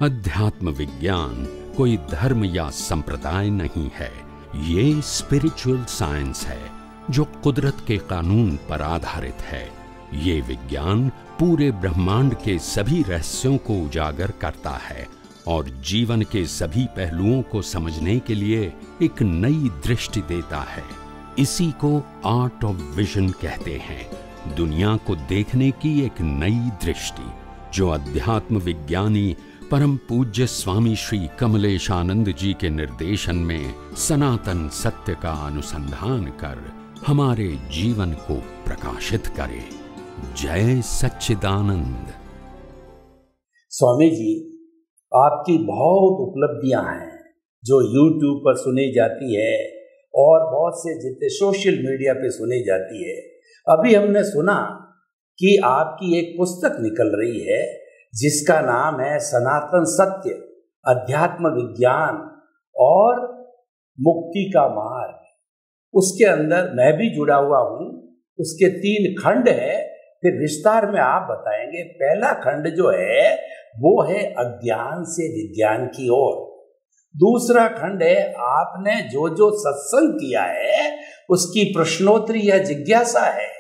अध्यात्म विज्ञान कोई धर्म या संप्रदाय नहीं है, ये स्पिरिचुअल साइंस है जो कुदरत के कानून पर आधारित है। ये विज्ञान पूरे ब्रह्मांड के सभी रहस्यों को उजागर करता है और जीवन के सभी पहलुओं को समझने के लिए एक नई दृष्टि देता है। इसी को आर्ट ऑफ विजन कहते हैं, दुनिया को देखने की एक नई दृष्टि, जो अध्यात्म विज्ञानी परम पूज्य स्वामी श्री कमलेशानंद जी के निर्देशन में सनातन सत्य का अनुसंधान कर हमारे जीवन को प्रकाशित करे। जय सच्चिदानंद। स्वामी जी, आपकी बहुत उपलब्धियां हैं जो YouTube पर सुनी जाती है और बहुत से जितने सोशल मीडिया पे सुनी जाती है। अभी हमने सुना कि आपकी एक पुस्तक निकल रही है जिसका नाम है सनातन सत्य, अध्यात्म विज्ञान और मुक्ति का मार्ग। उसके अंदर मैं भी जुड़ा हुआ हूँ। उसके 3 खंड है, फिर विस्तार में आप बताएंगे। पहला खंड जो है वो है अज्ञान से विज्ञान की ओर। दूसरा खंड है आपने जो जो सत्संग किया है उसकी प्रश्नोत्तरी या जिज्ञासा है।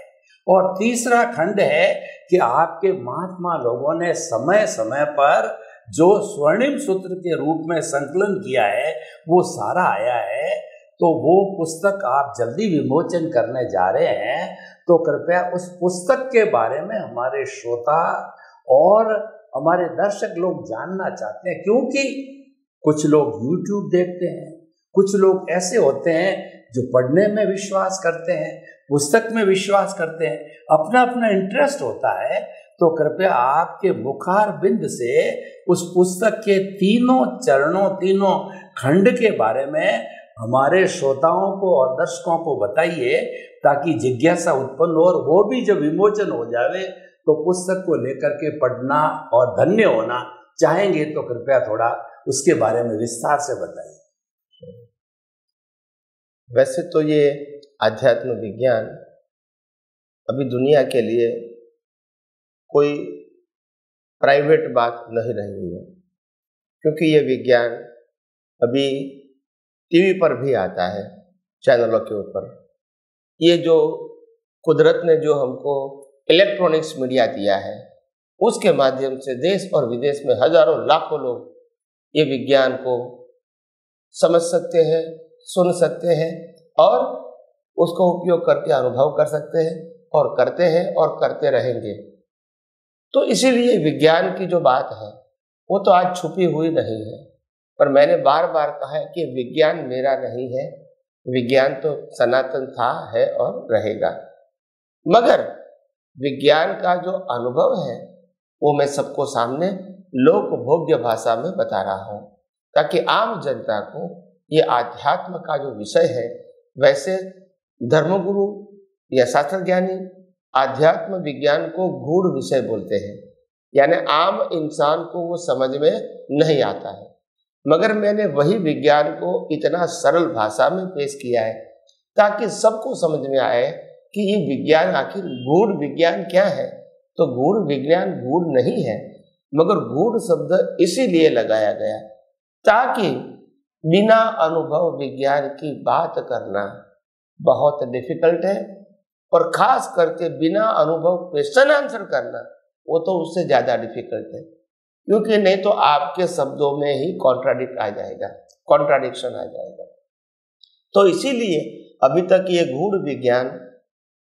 और तीसरा खंड है कि आपके महात्मा लोगों ने समय समय पर जो स्वर्णिम सूत्र के रूप में संकलन किया है वो सारा आया है। तो वो पुस्तक आप जल्दी विमोचन करने जा रहे हैं, तो कृपया उस पुस्तक के बारे में हमारे श्रोता और हमारे दर्शक लोग जानना चाहते हैं। क्योंकि कुछ लोग YouTube देखते हैं, कुछ लोग ऐसे होते हैं जो पढ़ने में विश्वास करते हैं, पुस्तक में विश्वास करते हैं, अपना अपना इंटरेस्ट होता है। तो कृपया आपके मुखार बिंद से उस पुस्तक के तीनों चरणों, तीनों खंड के बारे में हमारे श्रोताओं को और दर्शकों को बताइए, ताकि जिज्ञासा उत्पन्न हो और वो भी जब विमोचन हो जावे तो पुस्तक को लेकर के पढ़ना और धन्य होना चाहेंगे। तो कृपया थोड़ा उसके बारे में विस्तार से बताइए। वैसे तो ये आध्यात्म विज्ञान अभी दुनिया के लिए कोई प्राइवेट बात नहीं रही है, क्योंकि ये विज्ञान अभी टीवी पर भी आता है, चैनलों के ऊपर। ये जो कुदरत ने जो हमको इलेक्ट्रॉनिक्स मीडिया दिया है, उसके माध्यम से देश और विदेश में हजारों लाखों लोग ये विज्ञान को समझ सकते हैं, सुन सकते हैं और उसको उपयोग करके अनुभव कर सकते हैं और करते हैं और करते रहेंगे। तो इसीलिए विज्ञान की जो बात है वो तो आज छुपी हुई नहीं है, पर मैंने बार बार कहा है कि विज्ञान मेरा नहीं है, विज्ञान तो सनातन था, है और रहेगा। मगर विज्ञान का जो अनुभव है वो मैं सबको सामने लोक भोग्य भाषा में बता रहा हूँ, ताकि आम जनता को ये आध्यात्म का जो विषय है, वैसे धर्मगुरु या शास्त्र ज्ञानी आध्यात्म विज्ञान को गूढ़ विषय बोलते हैं, यानी आम इंसान को वो समझ में नहीं आता है। मगर मैंने वही विज्ञान को इतना सरल भाषा में पेश किया है ताकि सबको समझ में आए कि ये विज्ञान आखिर गूढ़ विज्ञान क्या है। तो गूढ़ विज्ञान गूढ़ नहीं है, मगर गूढ़ शब्द इसीलिए लगाया गया ताकि बिना अनुभव विज्ञान की बात करना बहुत डिफिकल्ट है, और खास करके बिना अनुभव क्वेश्चन आंसर करना वो तो उससे ज़्यादा डिफिकल्ट है, क्योंकि नहीं तो आपके शब्दों में ही कॉन्ट्राडिक्शन आ जाएगा। तो इसीलिए अभी तक ये गूढ़ विज्ञान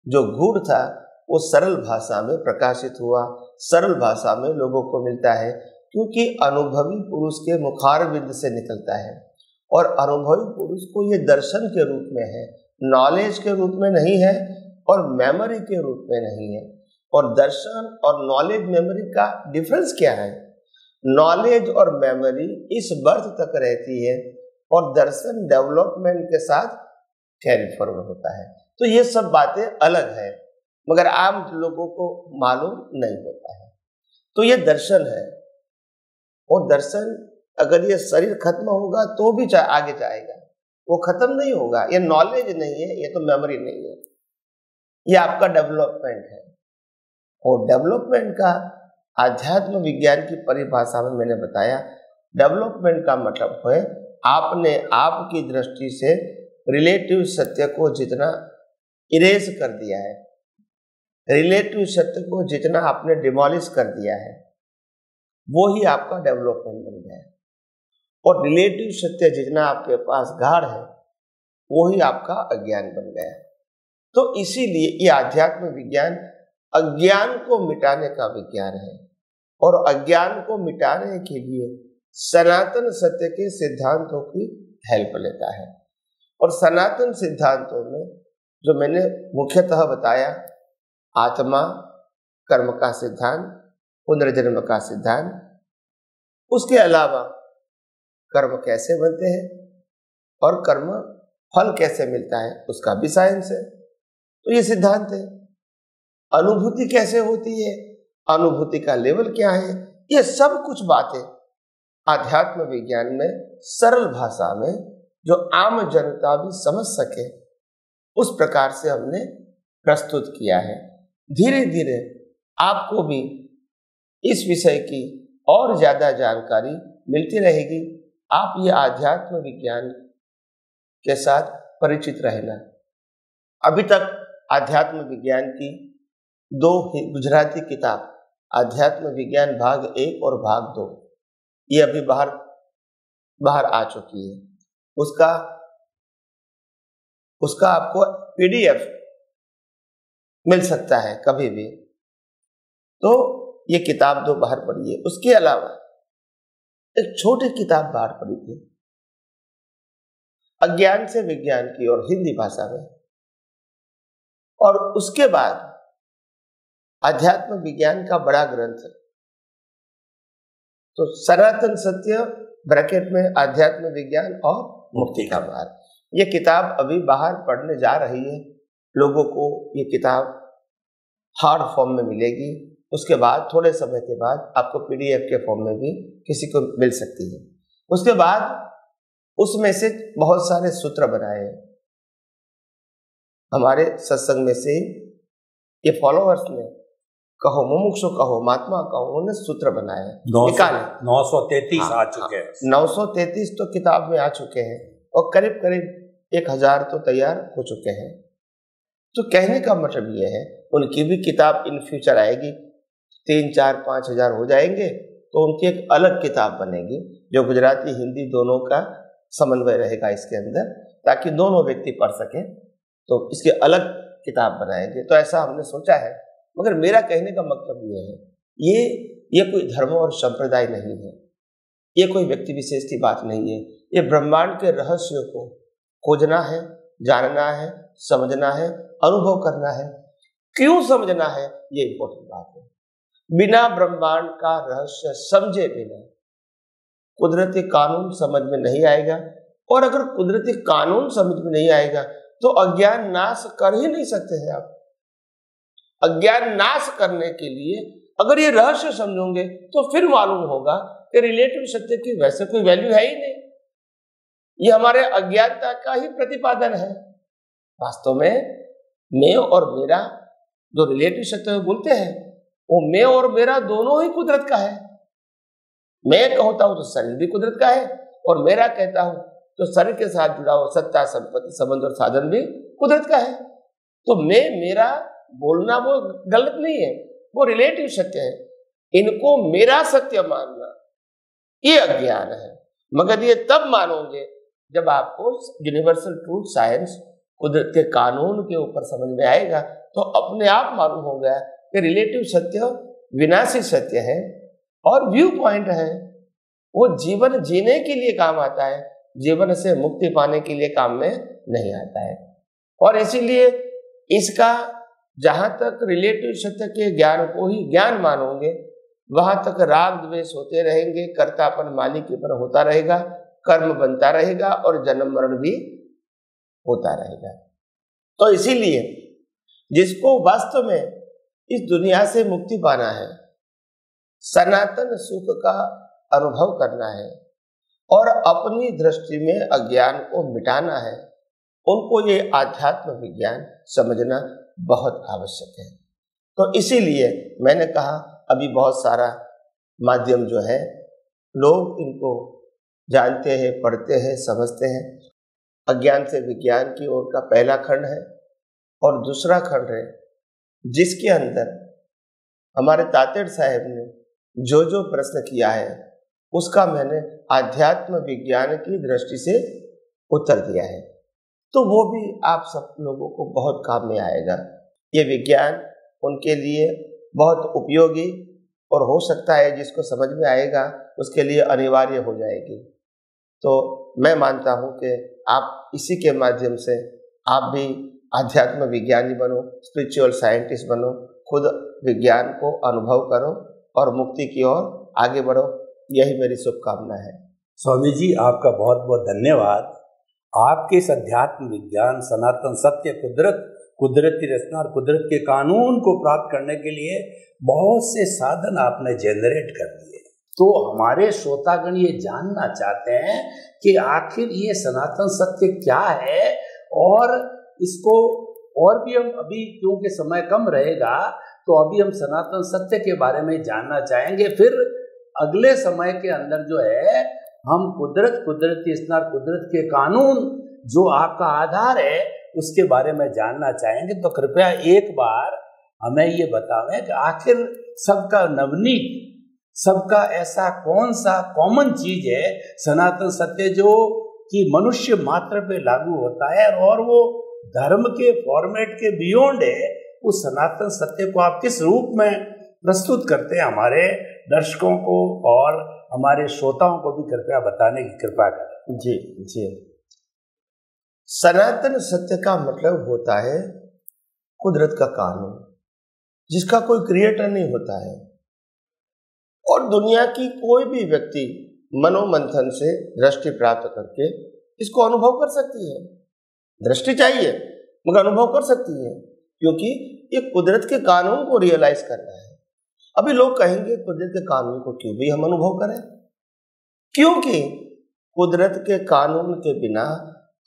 जो गूढ़ था वो सरल भाषा में प्रकाशित हुआ, सरल भाषा में लोगों को मिलता है, क्योंकि अनुभवी पुरुष के मुखार बिंद से निकलता है। और अनुभवी पुरुष को ये दर्शन के रूप में है, नॉलेज के रूप में नहीं है और मेमोरी के रूप में नहीं है। और दर्शन और नॉलेज मेमोरी का डिफरेंस क्या है? नॉलेज और मेमोरी इस बर्थ तक रहती है और दर्शन डेवलपमेंट के साथ कैरी फॉरवर्ड होता है। तो ये सब बातें अलग है, मगर आम लोगों को मालूम नहीं होता है। तो ये दर्शन है, और दर्शन अगर ये शरीर खत्म होगा तो भी आगे जाएगा, वो खत्म नहीं होगा। ये नॉलेज नहीं है, ये तो मेमोरी नहीं है, ये आपका डेवलपमेंट है। और डेवलपमेंट का आध्यात्म विज्ञान की परिभाषा में मैंने बताया, डेवलपमेंट का मतलब है आपने आपकी दृष्टि से रिलेटिव सत्य को जितना इरेज कर दिया है, रिलेटिव सत्य को जितना आपने डिमोलिश कर दिया है, वो ही आपका डेवलपमेंट बन गया है। और रिलेटिव सत्य जितना आपके पास गाढ़ है, वो ही आपका अज्ञान बन गया है। तो इसीलिए ये आध्यात्म विज्ञान अज्ञान को मिटाने का विज्ञान है, और अज्ञान को मिटाने के लिए सनातन सत्य के सिद्धांतों की हेल्प लेता है। और सनातन सिद्धांतों में जो मैंने मुख्यतः बताया, आत्मा, कर्म का सिद्धांत, पुनर्जन्म का सिद्धांत, उसके अलावा कर्म कैसे बनते हैं और कर्म फल कैसे मिलता है उसका भी साइंस है, तो ये सिद्धांत है। अनुभूति कैसे होती है, अनुभूति का लेवल क्या है, ये सब कुछ बातें आध्यात्म विज्ञान में सरल भाषा में जो आम जनता भी समझ सके उस प्रकार से हमने प्रस्तुत किया है। धीरे धीरे आपको भी इस विषय की और ज्यादा जानकारी मिलती रहेगी। आप ये आध्यात्म विज्ञान के साथ परिचित रहना। अभी तक आध्यात्म विज्ञान की 2 गुजराती किताब, आध्यात्म विज्ञान भाग 1 और भाग 2, ये अभी बाहर आ चुकी है। उसका आपको PDF मिल सकता है कभी भी, तो ये किताब 2 बाहर पड़ी है। उसके अलावा एक छोटी किताब बाहर पड़ी थी, अज्ञान से विज्ञान की ओर, हिंदी भाषा में। और उसके बाद अध्यात्म विज्ञान का बड़ा ग्रंथ, तो सनातन सत्य ब्रैकेट में अध्यात्म विज्ञान और मुक्ति का मार्ग, ये किताब अभी बाहर पढ़ने जा रही है। लोगों को ये किताब हार्ड फॉर्म में मिलेगी, उसके बाद थोड़े समय के बाद आपको PDF के फॉर्म में भी किसी को मिल सकती है। उसके बाद उसमें से बहुत सारे सूत्र बनाए हैं हमारे सत्संग में से, ये फॉलोअर्स ने कहो, मुमुक्षु कहो, महात्मा कहो, उन्होंने सूत्र बनाए हैं, निकाले। 933 आ चुके हैं। 933 तो किताब में आ चुके हैं, और करीब करीब 1000 तो तैयार हो चुके हैं। तो कहने का मतलब ये है, उनकी भी किताब इन फ्यूचर आएगी, 3, 4, 5 हजार हो जाएंगे तो उनकी एक अलग किताब बनेगी, जो गुजराती हिंदी दोनों का समन्वय रहेगा इसके अंदर, ताकि दोनों व्यक्ति पढ़ सके। तो इसकी अलग किताब बनाएंगे, तो ऐसा हमने सोचा है। मगर मेरा कहने का मतलब ये है, ये कोई धर्म और संप्रदाय नहीं है, ये कोई व्यक्ति विशेष की बात नहीं है। ये ब्रह्मांड के रहस्यों को खोजना है, जानना है, समझना है, अनुभव करना है। क्यों समझना है, ये इंपॉर्टेंट बात है। बिना ब्रह्मांड का रहस्य समझे बिना कुदरती कानून समझ में नहीं आएगा, और अगर कुदरती कानून समझ में नहीं आएगा तो अज्ञान नाश कर ही नहीं सकते हैं आप। अज्ञान नाश करने के लिए अगर ये रहस्य समझोगे तो फिर मालूम होगा कि रिलेटिव सत्य की वैसे कोई वैल्यू है ही नहीं, ये हमारे अज्ञानता का ही प्रतिपादन है। वास्तव में मैं और मेरा जो रिलेटिव सत्य बोलते हैं, वो मैं और मेरा दोनों ही कुदरत का है। मैं कहता हूं तो शरीर भी कुदरत का है, और मेरा कहता हूं तो शरीर के साथ जुड़ा हुआ सत्ता, संपत्ति, संबंध और साधन भी कुदरत का है। तो मैं मेरा बोलना वो गलत नहीं है, वो रिलेटिव सत्य है। इनको मेरा सत्य मानना ये अज्ञान है। मगर ये तब मानोगे जब आपको यूनिवर्सल ट्रूथ साइंस, कुदरत के कानून के ऊपर समझ में आएगा, तो अपने आप मालूम हो गया कि रिलेटिव सत्य विनाशी सत्य है और व्यू पॉइंट है। वो जीवन जीने के लिए काम आता है, जीवन से मुक्ति पाने के लिए काम में नहीं आता है। और इसीलिए इसका जहां तक रिलेटिव सत्य के ज्ञान को ही ज्ञान मानोगे, वहां तक राग द्वेष होते रहेंगे, कर्तापन मालिकीपन होता रहेगा, कर्म बनता रहेगा और जन्म मरण भी होता रहेगा। तो इसीलिए जिसको वास्तव में इस दुनिया से मुक्ति पाना है, सनातन सुख का अनुभव करना है और अपनी दृष्टि में अज्ञान को मिटाना है, उनको ये आध्यात्म विज्ञान समझना बहुत आवश्यक है। तो इसीलिए मैंने कहा अभी बहुत सारा माध्यम जो है लोग इनको जानते हैं, पढ़ते हैं, समझते हैं। अज्ञान से विज्ञान की ओर का पहला खंड है और दूसरा खंड है जिसके अंदर हमारे तातेड़ साहब ने जो जो प्रश्न किया है उसका मैंने आध्यात्म विज्ञान की दृष्टि से उत्तर दिया है, तो वो भी आप सब लोगों को बहुत काम में आएगा। ये विज्ञान उनके लिए बहुत उपयोगी और हो सकता है जिसको समझ में आएगा उसके लिए अनिवार्य हो जाएगी। तो मैं मानता हूँ कि आप इसी के माध्यम से आप भी आध्यात्म विज्ञानी बनो, स्पिरिचुअल साइंटिस्ट बनो, खुद विज्ञान को अनुभव करो और मुक्ति की ओर आगे बढ़ो, यही मेरी शुभकामना है। स्वामी जी, आपका बहुत बहुत धन्यवाद। आपके इस अध्यात्म विज्ञान, सनातन सत्य, कुदरती रचना और कुदरत के कानून को प्राप्त करने के लिए बहुत से साधन आपने जनरेट कर दिए। तो हमारे श्रोतागण ये जानना चाहते हैं कि आखिर ये सनातन सत्य क्या है, और इसको और भी हम अभी क्योंकि समय कम रहेगा तो अभी हम सनातन सत्य के बारे में जानना चाहेंगे। फिर अगले समय के अंदर जो है हम कुदरती स्नार, कुदरत के कानून जो आपका आधार है उसके बारे में जानना चाहेंगे। तो कृपया एक बार हमें ये बतावें कि आखिर सबका नवनीत, सबका ऐसा कौन सा कॉमन चीज है सनातन सत्य जो कि मनुष्य मात्र पे लागू होता है और वो धर्म के फॉर्मेट के बियॉन्ड है। उस सनातन सत्य को आप किस रूप में प्रस्तुत करते हैं हमारे दर्शकों को और हमारे श्रोताओं को भी कृपया बताने की कृपा करें। जी जी, सनातन सत्य का मतलब होता है कुदरत का कानून, जिसका कोई क्रिएटर नहीं होता है और दुनिया की कोई भी व्यक्ति मनोमंथन से दृष्टि प्राप्त करके इसको अनुभव कर सकती है। दृष्टि चाहिए मगर अनुभव कर सकती है, क्योंकि ये कुदरत के कानून को रियलाइज करना है। अभी लोग कहेंगे कुदरत के कानून को क्यों भी हम अनुभव करें, क्योंकि कुदरत के कानून के बिना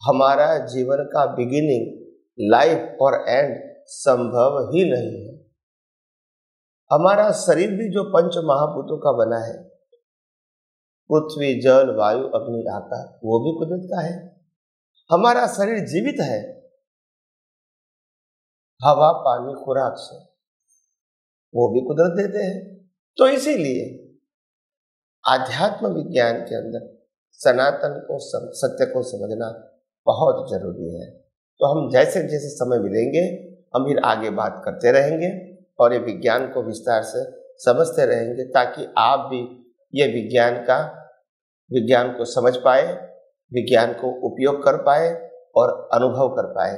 हमारा जीवन का बिगिनिंग, लाइफ और एंड संभव ही नहीं है। हमारा शरीर भी जो पंच महाभूतों का बना है, पृथ्वी, जल, वायु, अग्नि, आकाश, वो भी कुदरत का है। हमारा शरीर जीवित है हवा, पानी, खुराक से, वो भी कुदरत देते हैं। तो इसीलिए आध्यात्म विज्ञान के अंदर सनातन को, सत्य को समझना बहुत जरूरी है। तो हम जैसे जैसे समय मिलेंगे हम फिर आगे बात करते रहेंगे और ये विज्ञान को विस्तार से समझते रहेंगे, ताकि आप भी ये विज्ञान को समझ पाए, विज्ञान को उपयोग कर पाए और अनुभव कर पाए।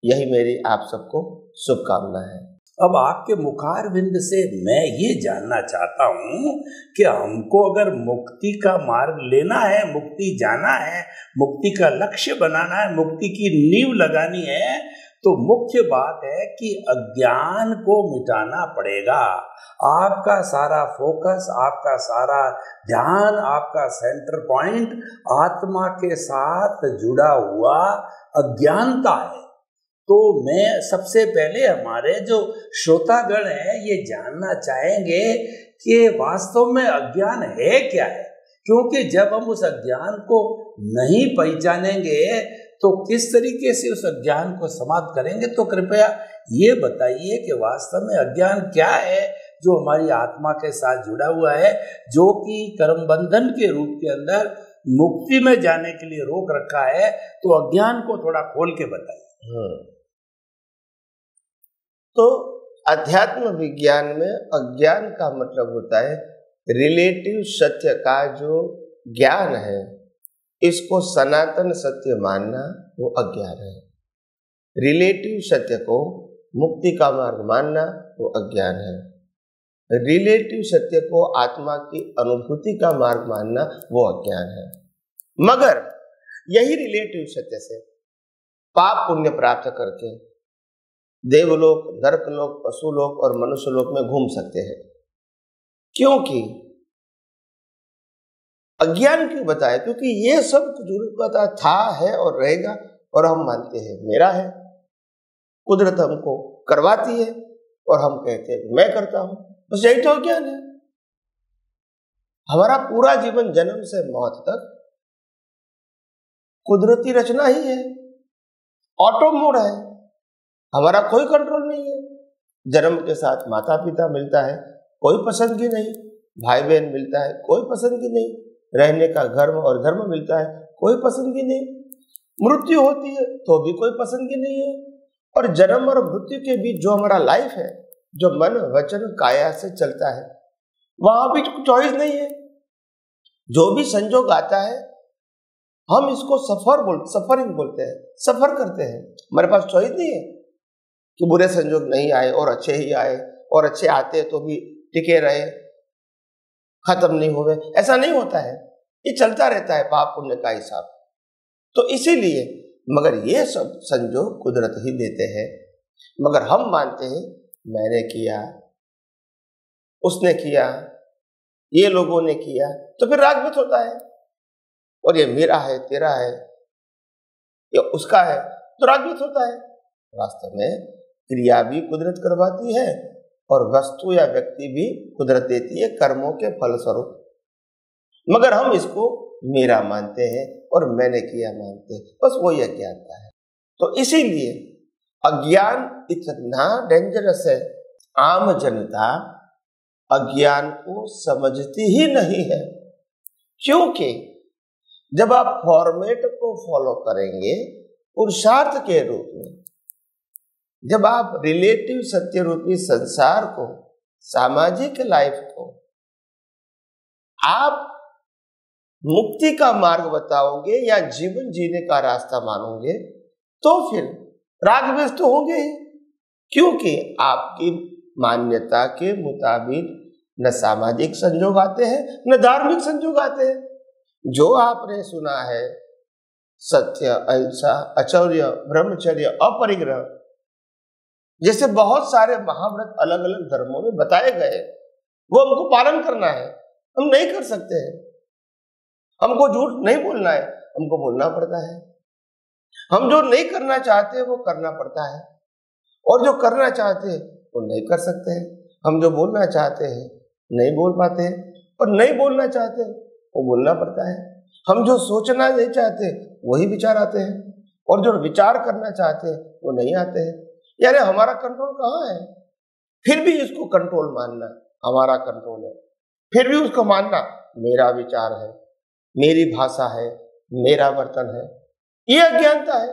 यही मेरी आप सबको शुभकामना है। अब आपके मुखारविंद से मैं ये जानना चाहता हूँ कि हमको अगर मुक्ति का मार्ग लेना है, मुक्ति जाना है, मुक्ति का लक्ष्य बनाना है, मुक्ति की नींव लगानी है, तो मुख्य बात है कि अज्ञान को मिटाना पड़ेगा। आपका सारा फोकस, आपका सारा ध्यान, आपका सेंटर पॉइंट आत्मा के साथ जुड़ा हुआ अज्ञानता है। तो मैं सबसे पहले हमारे जो श्रोतागण हैं ये जानना चाहेंगे कि वास्तव में अज्ञान है क्या है, क्योंकि जब हम उस अज्ञान को नहीं पहचानेंगे तो किस तरीके से उस अज्ञान को समाप्त करेंगे। तो कृपया ये बताइए कि वास्तव में अज्ञान क्या है जो हमारी आत्मा के साथ जुड़ा हुआ है, जो कि कर्म बंधन के रूप के अंदर मुक्ति में जाने के लिए रोक रखा है। तो अज्ञान को थोड़ा खोल के बताइए। तो अध्यात्म विज्ञान में अज्ञान का मतलब होता है रिलेटिव सत्य का जो ज्ञान है, इसको सनातन सत्य मानना वो अज्ञान है। रिलेटिव सत्य को मुक्ति का मार्ग मानना वो अज्ञान है। रिलेटिव सत्य को आत्मा की अनुभूति का मार्ग मानना वो अज्ञान है। मगर यही रिलेटिव सत्य से पाप पुण्य प्राप्त करके देवलोक, नरकलोक, पशुलोक और मनुष्यलोक में घूम सकते हैं। क्योंकि अज्ञान क्यों बताया? क्योंकि ये सब जुड़ा था, है और रहेगा, और हम मानते हैं मेरा है। कुदरत हमको करवाती है, और हम कहते हैं मैं करता हूं, बस यही तो अज्ञान है। हमारा पूरा जीवन जन्म से मौत तक कुदरती रचना ही है, ऑटो मोड है, हमारा कोई कंट्रोल नहीं है। जन्म के साथ माता पिता मिलता है, कोई पसंद की नहीं, भाई बहन मिलता है, कोई पसंद की नहीं, रहने का घर और धर्म मिलता है, कोई पसंद की नहीं, मृत्यु होती है तो भी कोई पसंद की नहीं है। और जन्म और मृत्यु के बीच जो हमारा लाइफ है, जो मन वचन काया से चलता है, वहां भी चॉइस नहीं है। जो भी संजोग आता है हम इसको सफरिंग बोलते हैं, सफर करते हैं। हमारे पास चॉइस नहीं है कि बुरे संजोग नहीं आए और अच्छे ही आए, और अच्छे आते तो भी टिके रहे, खत्म नहीं हुए, ऐसा नहीं होता है। ये चलता रहता है पाप पुण्य का हिसाब। तो इसीलिए मगर ये सब संजोग कुदरत ही देते हैं, मगर हम मानते हैं मैंने किया, उसने किया, ये लोगों ने किया, तो फिर रागद्वेष होता है। और ये मेरा है, तेरा है, ये उसका है, तो रागद्वेष होता है। वास्तव में क्रिया भी कुदरत करवाती है और वस्तु या व्यक्ति भी कुदरत देती है कर्मों के फलस्वरूप, मगर हम इसको मेरा मानते हैं और मैंने किया मानते हैं, बस वही अज्ञानता है। तो इसीलिए अज्ञान इतना डेंजरस है। आम जनता अज्ञान को समझती ही नहीं है, क्योंकि जब आप फॉर्मेट को फॉलो करेंगे पुरुषार्थ के रूप में, जब आप रिलेटिव सत्य रूपी संसार को, सामाजिक लाइफ को आप मुक्ति का मार्ग बताओगे या जीवन जीने का रास्ता मानोगे, तो फिर राग द्वेष तो होंगे ही, क्योंकि आपकी मान्यता के मुताबिक न सामाजिक संजोग आते हैं न धार्मिक संजोग आते हैं। जो आपने सुना है सत्य, अहिंसा, अचौर्य, ब्रह्मचर्य, अपरिग्रह जैसे बहुत सारे महाव्रत अलग अलग धर्मों में बताए गए, वो हमको पालन करना है। हम नहीं कर सकते हैं, हमको झूठ नहीं बोलना है, हमको बोलना पड़ता है। हम जो नहीं करना चाहते वो करना पड़ता है, और जो करना चाहते हैं वो नहीं कर सकते हैं। हम जो बोलना चाहते हैं नहीं बोल पाते हैं, और नहीं बोलना चाहते वो बोलना पड़ता है। हम जो सोचना नहीं चाहते वही विचार आते हैं, और जो विचार करना चाहते हैं वो नहीं आते हैं। यानी हमारा कंट्रोल कहाँ है? फिर भी इसको कंट्रोल मानना हमारा कंट्रोल है, फिर भी उसको मानना मेरा विचार है, मेरी भाषा है, मेरा बर्तन है, ये अज्ञानता है।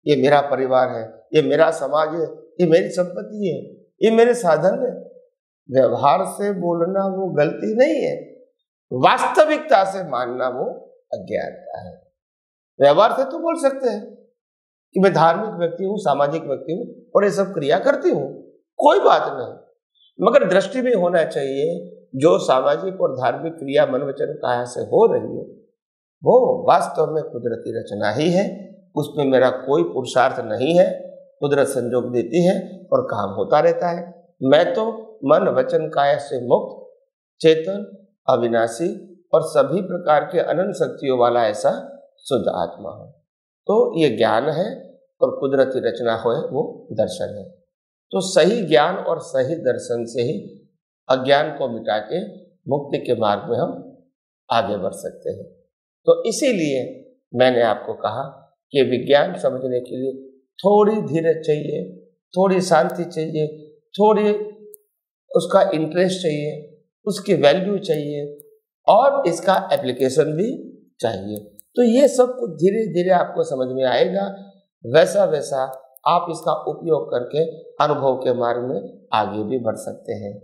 ये मेरा परिवार है, ये मेरा समाज है, ये मेरी संपत्ति है, ये मेरे साधन है। व्यवहार से बोलना वो गलती नहीं है, वास्तविकता से मानना वो अज्ञानता है। व्यवहार से तो बोल सकते हैं कि मैं धार्मिक व्यक्ति हूँ, सामाजिक व्यक्ति हूँ और ये सब क्रिया करती हूँ, कोई बात नहीं, मगर दृष्टि में होना चाहिए जो सामाजिक और धार्मिक क्रिया मन वचन काया से हो रही है वो वास्तव में कुदरती रचना ही है, उसमें मेरा कोई पुरुषार्थ नहीं है। कुदरत संजोग देती है और काम होता रहता है। मैं तो मन वचन काया से मुक्त, चेतन, अविनाशी और सभी प्रकार के अनंत शक्तियों वाला ऐसा शुद्ध आत्मा हूं। तो ये ज्ञान है और कुदरती रचना हो वो दर्शन है। तो सही ज्ञान और सही दर्शन से ही अज्ञान को मिटा के मुक्ति के मार्ग में हम आगे बढ़ सकते हैं। तो इसीलिए मैंने आपको कहा कि विज्ञान समझने के लिए थोड़ी धीरज चाहिए, थोड़ी शांति चाहिए, थोड़ी उसका इंटरेस्ट चाहिए, उसकी वैल्यू चाहिए और इसका एप्लीकेशन भी चाहिए। तो ये सब कुछ धीरे धीरे आपको समझ में आएगा, वैसा वैसा आप इसका उपयोग करके अनुभव के मार्ग में आगे भी बढ़ सकते हैं।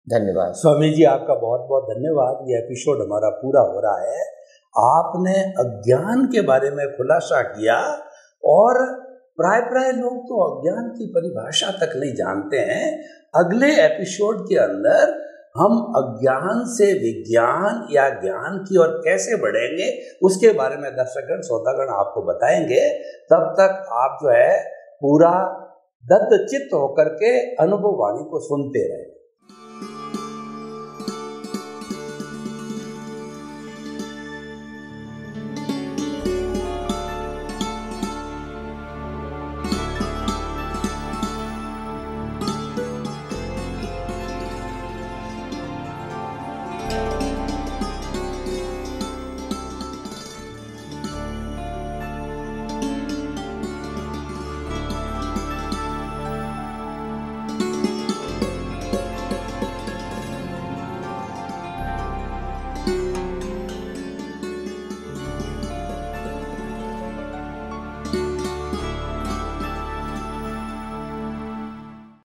धन्यवाद स्वामी जी, आपका बहुत बहुत धन्यवाद। ये एपिसोड हमारा पूरा हो रहा है। आपने अज्ञान के बारे में खुलासा किया और प्राय लोग तो अज्ञान की परिभाषा तक नहीं जानते हैं। अगले एपिसोड के अंदर हम अज्ञान से विज्ञान या ज्ञान की ओर कैसे बढ़ेंगे उसके बारे में दर्शकगण श्रोतागण आपको बताएंगे। तब तक आप जो है पूरा दत्त चित्त होकर के अनुभव वाणी को सुनते रहें।